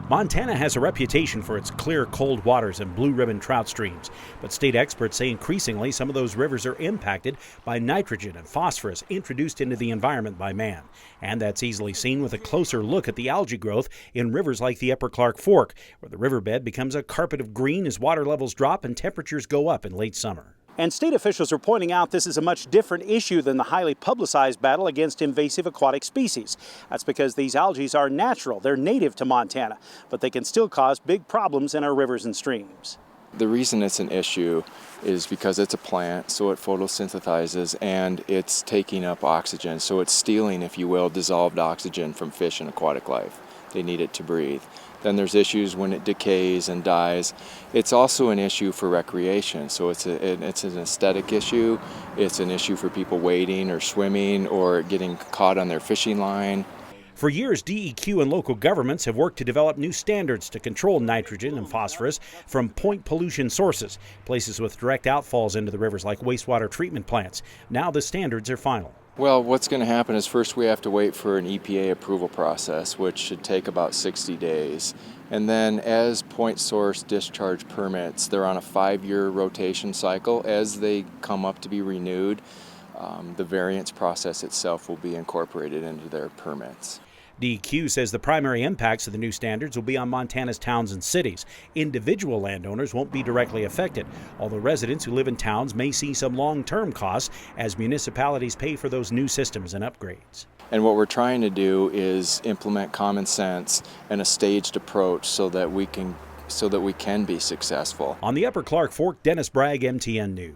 Montana has a reputation for its clear, cold waters and blue ribbon trout streams, but state experts say increasingly some of those rivers are impacted by nitrogen and phosphorus introduced into the environment by man. And that's easily seen with a closer look at the algae growth in rivers like the Upper Clark Fork, where the riverbed becomes a carpet of green as water levels drop and temperatures go up in late summer. And state officials are pointing out this is a much different issue than the highly publicized battle against invasive aquatic species. That's because these algae are natural, they're native to Montana, but they can still cause big problems in our rivers and streams. The reason it's an issue is because it's a plant, so it photosynthesizes and it's taking up oxygen. So it's stealing, if you will, dissolved oxygen from fish and aquatic life. They need it to breathe. Then there's issues when it decays and dies. It's also an issue for recreation. So it's an aesthetic issue. It's an issue for people wading or swimming or getting caught on their fishing line. For years, DEQ and local governments have worked to develop new standards to control nitrogen and phosphorus from point pollution sources, places with direct outfalls into the rivers like wastewater treatment plants. Now the standards are final. Well, what's going to happen is first we have to wait for an EPA approval process, which should take about 60 days. And then as point source discharge permits, they're on a 5-year rotation cycle. As they come up to be renewed, the variance process itself will be incorporated into their permits. DEQ says the primary impacts of the new standards will be on Montana's towns and cities. Individual landowners won't be directly affected, although residents who live in towns may see some long-term costs as municipalities pay for those new systems and upgrades. And what we're trying to do is implement common sense and a staged approach so that we can be successful. On the Upper Clark Fork, Dennis Bragg, MTN News.